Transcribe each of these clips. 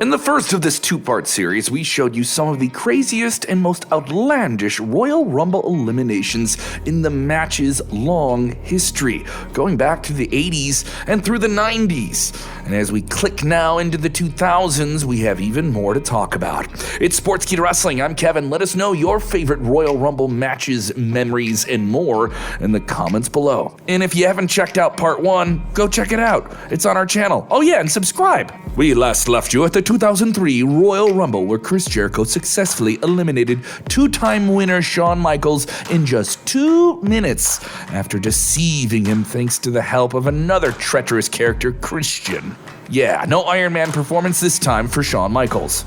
In the first of this two-part series, we showed you some of the craziest and most outlandish Royal Rumble eliminations in the match's long history, going back to the 80s and through the 90s. And as we click now into the 2000s, we have even more to talk about. It's Sportskeeda Wrestling. I'm Kevin. Let us know your favorite Royal Rumble matches, memories, and more in the comments below. And if you haven't checked out part 1, go check it out. It's on our channel. Oh yeah, and subscribe. We last left you at the 2003 Royal Rumble, where Chris Jericho successfully eliminated two-time winner Shawn Michaels in just 2 minutes after deceiving him thanks to the help of another treacherous character, Christian. Yeah, no Iron Man performance this time for Shawn Michaels.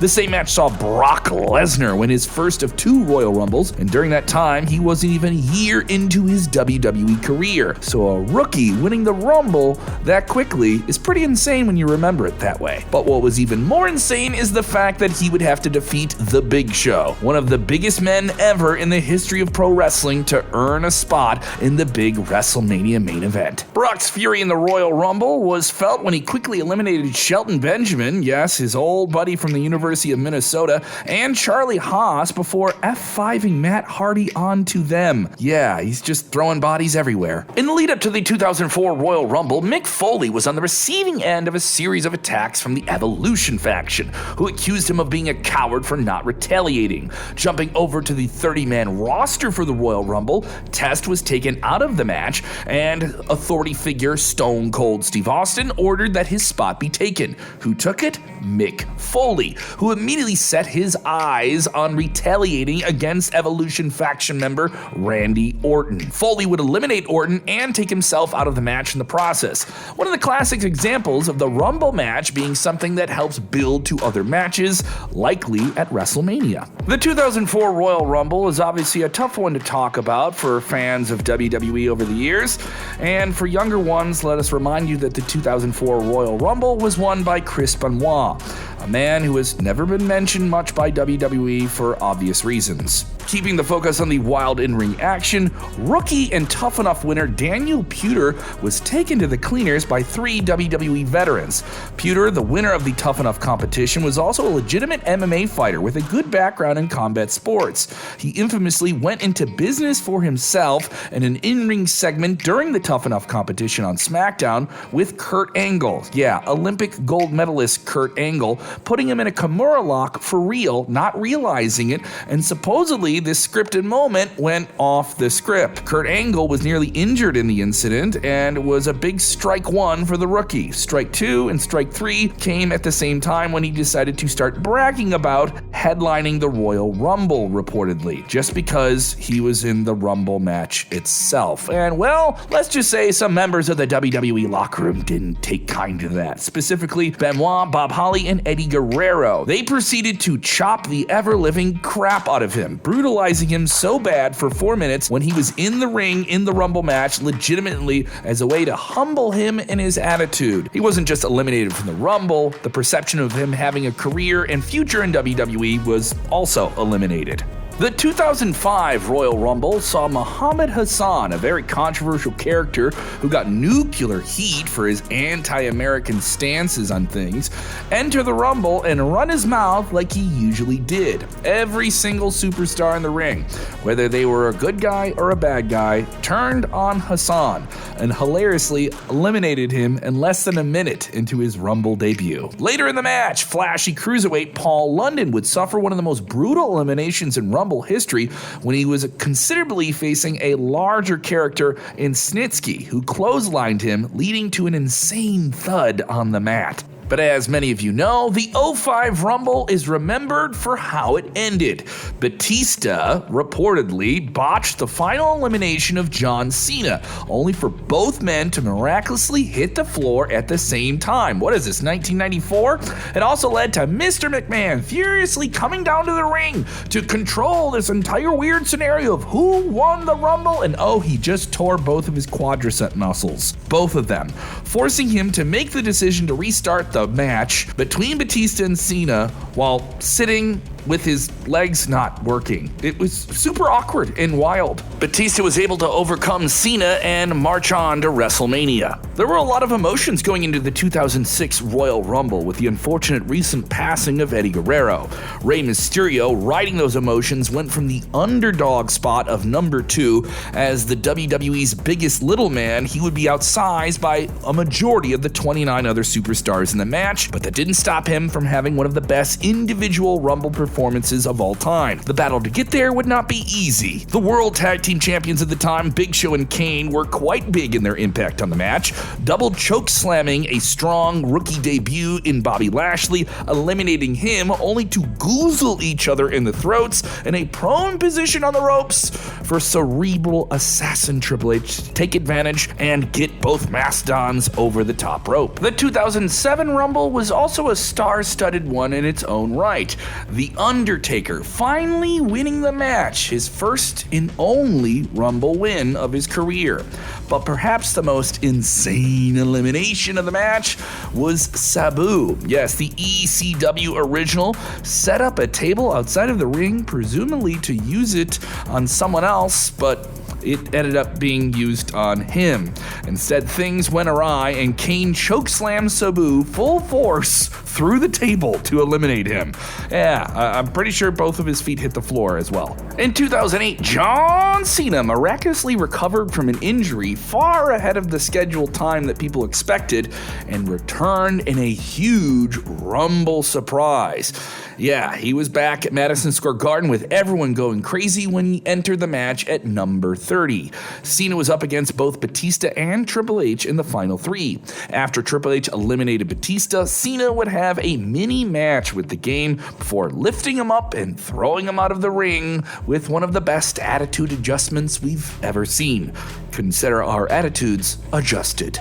The same match saw Brock Lesnar win his first of 2 Royal Rumbles, and during that time, he wasn't even a year into his WWE career. So a rookie winning the Rumble that quickly is pretty insane when you remember it that way. But what was even more insane is the fact that he would have to defeat The Big Show, one of the biggest men ever in the history of pro wrestling, to earn a spot in the big WrestleMania main event. Brock's fury in the Royal Rumble was felt when he quickly eliminated Shelton Benjamin, yes, his old buddy from the University of Minnesota, and Charlie Haas before F5ing Matt Hardy onto them. Yeah, he's just throwing bodies everywhere. In the lead up to the 2004 Royal Rumble, Mick Foley was on the receiving end of a series of attacks from the Evolution faction, who accused him of being a coward for not retaliating. Jumping over to the 30-man roster for the Royal Rumble, Test was taken out of the match, and authority figure Stone Cold Steve Austin ordered that his spot be taken. Who took it? Mick Foley, who immediately set his eyes on retaliating against Evolution faction member Randy Orton. Foley would eliminate Orton and take himself out of the match in the process. One of the classic examples of the Rumble match being something that helps build to other matches, likely at WrestleMania. The 2004 Royal Rumble is obviously a tough one to talk about for fans of WWE over the years, and for younger ones, let us remind you that the 2004 Royal Rumble was won by Chris Benoit, a man who has never been mentioned much by WWE for obvious reasons. Keeping the focus on the wild in-ring action, rookie and Tough Enough winner Daniel Puder was taken to the cleaners by 3 WWE veterans. Puder, the winner of the Tough Enough competition, was also a legitimate MMA fighter with a good background in combat sports. He infamously went into business for himself in an in-ring segment during the Tough Enough competition on SmackDown with Kurt Angle. Yeah, Olympic gold medalist Kurt Angle, putting him in a Kimura lock for real, not realizing it, and supposedly this scripted moment went off the script. Kurt Angle was nearly injured in the incident and was a big strike 1 for the rookie. Strike 2 and strike 3 came at the same time when he decided to start bragging about headlining the Royal Rumble, reportedly, just because he was in the Rumble match itself. And well, let's just say some members of the WWE locker room didn't take kind to that. Specifically, Benoit, Bob Holly, and Eddie Guerrero. They proceeded to chop the ever-living crap out of him, brutalizing him so bad for 4 minutes when he was in the ring in the Rumble match, legitimately as a way to humble him in his attitude. He wasn't just eliminated from the Rumble, the perception of him having a career and future in WWE was also eliminated. The 2005 Royal Rumble saw Muhammad Hassan, a very controversial character who got nuclear heat for his anti-American stances on things, enter the Rumble and run his mouth like he usually did. Every single superstar in the ring, whether they were a good guy or a bad guy, turned on Hassan and hilariously eliminated him in less than a minute into his Rumble debut. Later in the match, flashy cruiserweight Paul London would suffer one of the most brutal eliminations in Rumble history when he was considerably facing a larger character in Snitsky, who clotheslined him, leading to an insane thud on the mat. But as many of you know, the 05 Rumble is remembered for how it ended. Batista reportedly botched the final elimination of John Cena, only for both men to miraculously hit the floor at the same time. What is this, 1994? It also led to Mr. McMahon furiously coming down to the ring to control this entire weird scenario of who won the Rumble, and oh, he just tore both of his quadricep muscles. Both of them, forcing him to make the decision to restart the match between Batista and Cena while sitting with his legs not working. It was super awkward and wild. Batista was able to overcome Cena and march on to WrestleMania. There were a lot of emotions going into the 2006 Royal Rumble with the unfortunate recent passing of Eddie Guerrero. Rey Mysterio, riding those emotions, went from the underdog spot of number 2 as the WWE's biggest little man. He would be outsized by a majority of the 29 other superstars in the match, but that didn't stop him from having one of the best individual Rumble performances of all time. The battle to get there would not be easy. The World Tag Team Champions at the time, Big Show and Kane, were quite big in their impact on the match, double choke slamming a strong rookie debut in Bobby Lashley, eliminating him only to goozle each other in the throats in a prone position on the ropes for cerebral assassin Triple H to take advantage and get both Mastodons over the top rope. The 2007 Rumble was also a star-studded one in its own right. The Undertaker finally winning the match, his first and only Rumble win of his career. But perhaps the most insane elimination of the match was Sabu. Yes, the ECW original set up a table outside of the ring, presumably to use it on someone else, but it ended up being used on him. Instead, things went awry and Kane chokeslammed Sabu full force through the table to eliminate him. Yeah, I'm pretty sure both of his feet hit the floor as well. In 2008, John Cena miraculously recovered from an injury far ahead of the scheduled time that people expected and returned in a huge Rumble surprise. Yeah, he was back at Madison Square Garden with everyone going crazy when he entered the match at number 30. Cena was up against both Batista and Triple H in the final 3. After Triple H eliminated Batista, Cena would have a mini match with the Game before lifting him up and throwing him out of the ring with one of the best attitude adjustments we've ever seen. Consider our attitudes adjusted.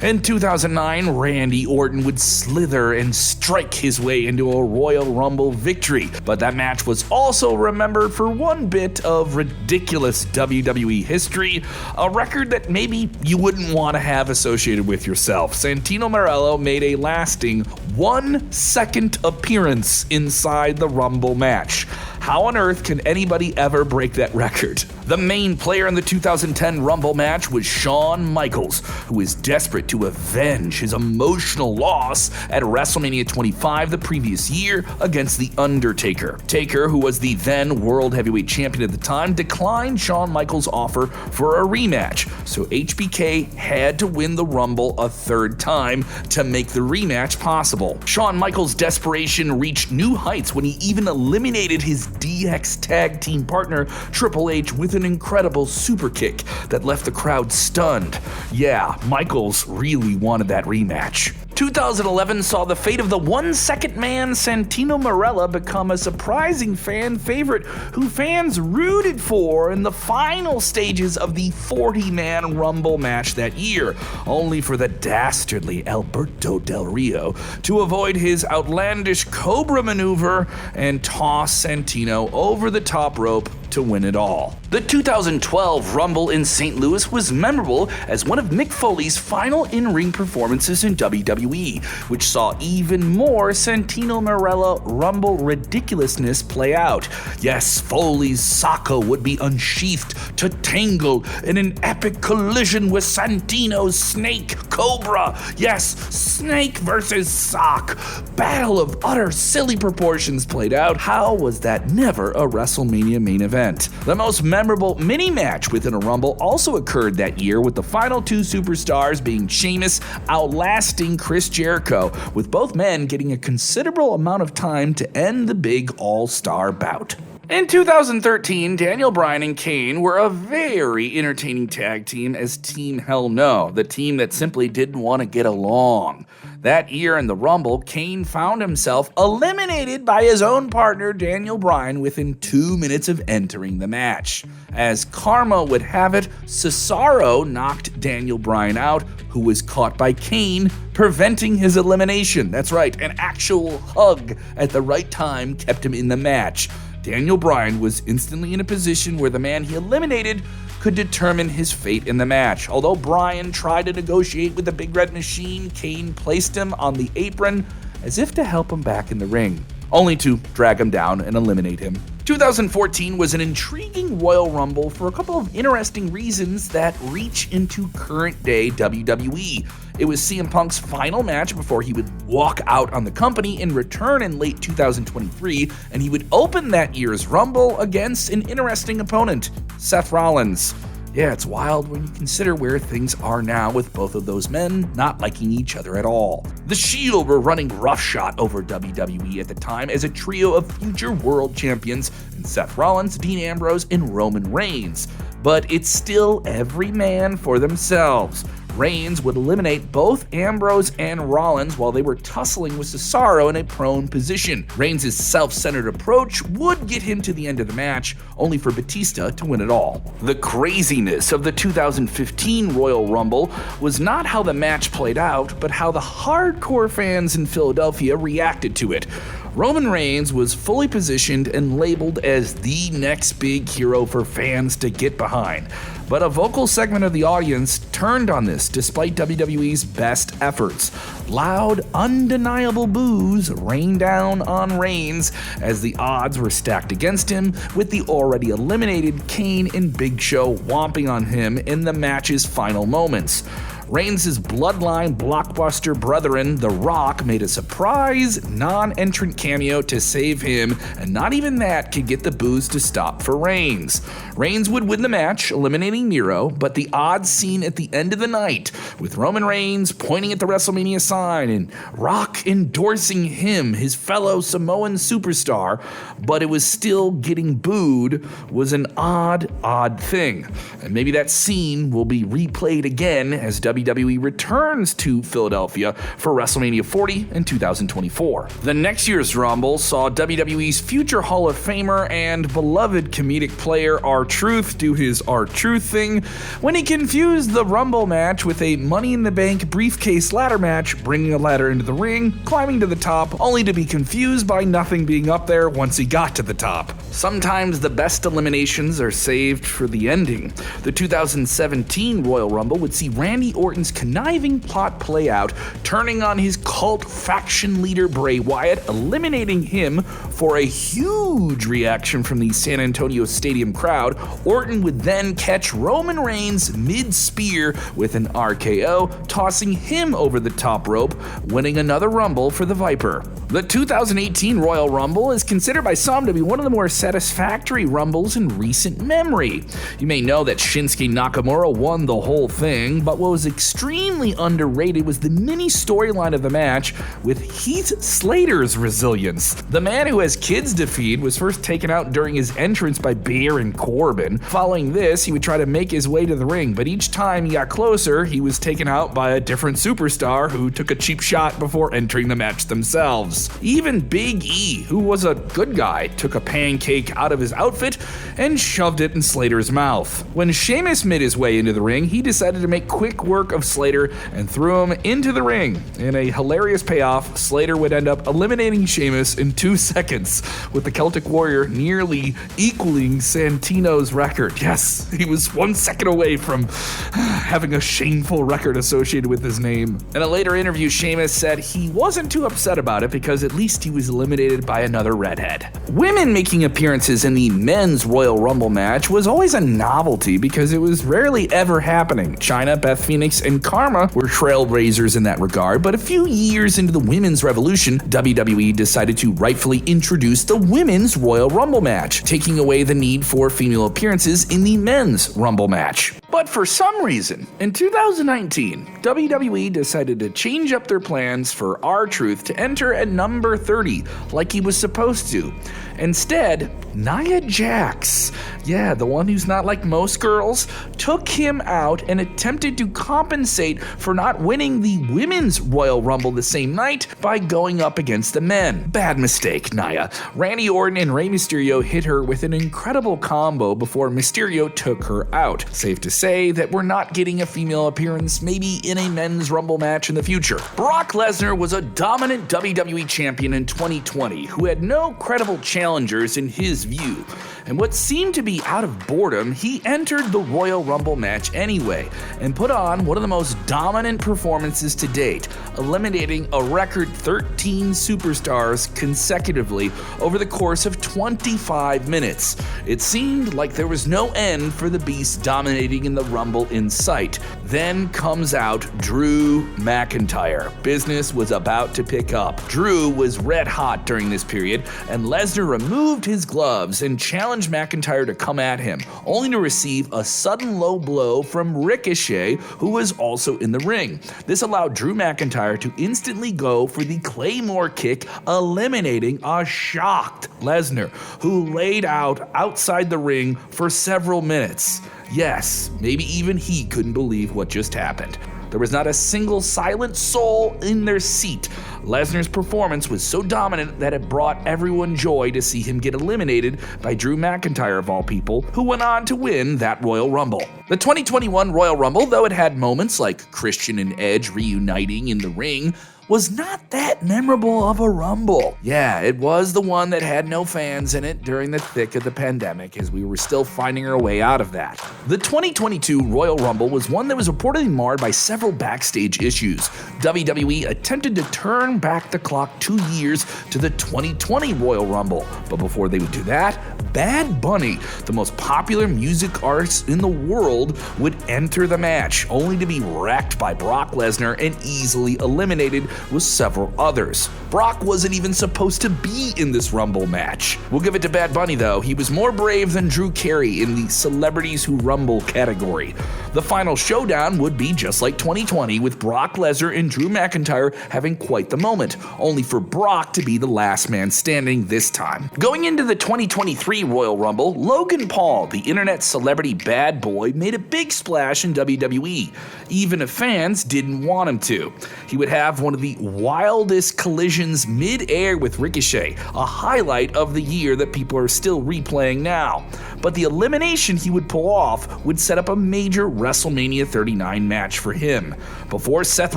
In 2009, Randy Orton would slither and strike his way into a Royal Rumble victory, but that match was also remembered for one bit of ridiculous WWE history, a record that maybe you wouldn't want to have associated with yourself. Santino Marella made a lasting 1 second appearance inside the Rumble match. How on earth can anybody ever break that record? The main player in the 2010 Rumble match was Shawn Michaels, who is desperate to avenge his emotional loss at WrestleMania 25 the previous year against The Undertaker. Taker, who was the then World Heavyweight Champion at the time, declined Shawn Michaels' offer for a rematch, so HBK had to win the Rumble a third time to make the rematch possible. Shawn Michaels' desperation reached new heights when he even eliminated his DX tag team partner Triple H with an incredible super kick that left the crowd stunned. Yeah, Michaels really wanted that rematch. 2011 saw the fate of the 1 second man Santino Marella become a surprising fan favorite who fans rooted for in the final stages of the 40-man Rumble match that year, only for the dastardly Alberto Del Rio to avoid his outlandish Cobra maneuver and toss Santino over the top rope to win it all. The 2012 Rumble in St. Louis was memorable as one of Mick Foley's final in-ring performances in WWE, which saw even more Santino Marella Rumble ridiculousness play out. Yes, Foley's Socko would be unsheathed to tangle in an epic collision with Santino's Snake Cobra. Yes, Snake versus Sock. Battle of utter silly proportions played out. How was that never a WrestleMania main event? The most memorable mini-match within a Rumble also occurred that year, with the final 2 superstars being Sheamus outlasting Chris Jericho, with both men getting a considerable amount of time to end the big all-star bout. In 2013, Daniel Bryan and Kane were a very entertaining tag team as Team Hell No, the team that simply didn't want to get along. That year in the Rumble, Kane found himself eliminated by his own partner Daniel Bryan within 2 minutes of entering the match. As karma would have it, Cesaro knocked Daniel Bryan out, who was caught by Kane, preventing his elimination. That's right, an actual hug at the right time kept him in the match. Daniel Bryan was instantly in a position where the man he eliminated could determine his fate in the match. Although Bryan tried to negotiate with the Big Red Machine, Kane placed him on the apron as if to help him back in the ring. only to drag him down and eliminate him. 2014 was an intriguing Royal Rumble for a couple of interesting reasons that reach into current-day WWE. It was CM Punk's final match before he would walk out on the company and return in late 2023, and he would open that year's Rumble against an interesting opponent, Seth Rollins. Yeah, it's wild when you consider where things are now with both of those men not liking each other at all. The Shield were running roughshod over WWE at the time as a trio of future world champions in Seth Rollins, Dean Ambrose, and Roman Reigns. But it's still every man for themselves. Reigns would eliminate both Ambrose and Rollins while they were tussling with Cesaro in a prone position. Reigns' self-centered approach would get him to the end of the match, only for Batista to win it all. The craziness of the 2015 Royal Rumble was not how the match played out, but how the hardcore fans in Philadelphia reacted to it. Roman Reigns was fully positioned and labeled as the next big hero for fans to get behind. But a vocal segment of the audience turned on this despite WWE's best efforts. Loud, undeniable boos rained down on Reigns as the odds were stacked against him, with the already eliminated Kane and Big Show whomping on him in the match's final moments. Reigns' bloodline blockbuster brethren, The Rock, made a surprise non-entrant cameo to save him, and not even that could get the boos to stop for Reigns. Reigns would win the match, eliminating Miro, but the odds seen at the end of the night, with Roman Reigns pointing at the WrestleMania sign and Rock endorsing him, his fellow Samoan superstar, but it was still getting booed, was an odd thing. And maybe that scene will be replayed again as WWE returns to Philadelphia for WrestleMania 40 in 2024. The next year's Rumble saw WWE's future Hall of Famer and beloved comedic player R-Truth do his R-Truth thing when he confused the Rumble match with a Money in the Bank briefcase ladder match, bringing a ladder into the ring, climbing to the top, only to be confused by nothing being up there once he got to the top. Sometimes the best eliminations are saved for the ending. The 2017 Royal Rumble would see Randy Orton's conniving plot play out, turning on his cult faction leader Bray Wyatt, eliminating him for a huge reaction from the San Antonio Stadium crowd. Orton would then catch Roman Reigns mid-spear with an RKO, tossing him over the top rope, winning another Rumble for the Viper. The 2018 Royal Rumble is considered by some to be one of the more satisfactory Rumbles in recent memory. You may know that Shinsuke Nakamura won the whole thing, but what was extremely underrated was the mini storyline of the match with Heath Slater's resilience. The man who has kids to feed was first taken out during his entrance by Baron Corbin. Following this, he would try to make his way to the ring, but each time he got closer, he was taken out by a different superstar who took a cheap shot before entering the match themselves. Even Big E, who was a good guy, took a pancake out of his outfit and shoved it in Slater's mouth. When Sheamus made his way into the ring, he decided to make quick work of Slater and threw him into the ring. In a hilarious payoff, Slater would end up eliminating Sheamus in 2 seconds, with the Celtic Warrior nearly equaling Santino's record. Yes, he was 1 second away from having a shameful record associated with his name. In a later interview, Sheamus said he wasn't too upset about it because at least he was eliminated by another redhead. Women making appearances in the men's Royal Rumble match was always a novelty because it was rarely ever happening. Chyna, Beth Phoenix, and Karma were trailblazers in that regard, but a few years into the women's revolution, WWE decided to rightfully introduce the women's Royal Rumble match, taking away the need for female appearances in the men's Rumble match. But for some reason, in 2019, WWE decided to change up their plans for R-Truth to enter at number 30, like he was supposed to. Instead, Nia Jax, the one who's not like most girls, took him out and attempted to compensate for not winning the women's Royal Rumble the same night by going up against the men. Bad mistake, Nia. Randy Orton and Rey Mysterio hit her with an incredible combo before Mysterio took her out. Safe to say that we're not getting a female appearance maybe in a men's Rumble match in the future. Brock Lesnar was a dominant WWE champion in 2020 who had no credible challengers in his view. and what seemed to be out of boredom, he entered the Royal Rumble match anyway, and put on one of the most dominant performances to date, eliminating a record 13 superstars consecutively over the course of 25 minutes. It seemed like there was no end for the Beast dominating in the Rumble in sight. Then comes out Drew McIntyre. Business was about to pick up. Drew was red hot during this period, and Lesnar removed his gloves and challenged McIntyre to come at him, only to receive a sudden low blow from Ricochet, who was also in the ring. This allowed Drew McIntyre to instantly go for the Claymore kick, eliminating a shocked Lesnar, who laid out outside the ring for several minutes. Yes, maybe even he couldn't believe what just happened. There was not a single silent soul in their seat. Lesnar's performance was so dominant that it brought everyone joy to see him get eliminated by Drew McIntyre of all people, who went on to win that Royal Rumble. The 2021 Royal Rumble, though it had moments like Christian and Edge reuniting in the ring, was not that memorable of a Rumble. Yeah, it was the one that had no fans in it during the thick of the pandemic, as we were still finding our way out of that. The 2022 Royal Rumble was one that was reportedly marred by several backstage issues. WWE attempted to turn back the clock 2 years to the 2020 Royal Rumble, but before they would do that, Bad Bunny, the most popular music artist in the world, would enter the match, only to be wrecked by Brock Lesnar and easily eliminated with several others. Brock wasn't even supposed to be in this Rumble match. We'll give it to Bad Bunny though, he was more brave than Drew Carey in the Celebrities Who Rumble category. The final showdown would be just like 2020, with Brock Lesnar and Drew McIntyre having quite the moment, only for Brock to be the last man standing this time. Going into the 2023 Royal Rumble, Logan Paul, the internet celebrity bad boy, made a big splash in WWE, even if fans didn't want him to. He would have one of the wildest collisions mid-air with Ricochet, a highlight of the year that people are still replaying now. But the elimination he would pull off would set up a major WrestleMania 39 match for him. Before Seth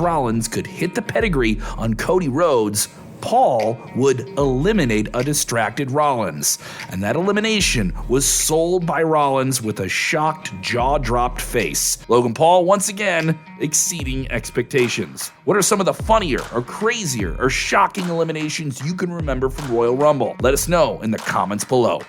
Rollins could hit the pedigree on Cody Rhodes, Paul would eliminate a distracted Rollins, and that elimination was sold by Rollins with a shocked, jaw-dropped face. Logan Paul once again exceeding expectations. What are some of the funnier or crazier or shocking eliminations you can remember from Royal Rumble? Let us know in the comments below.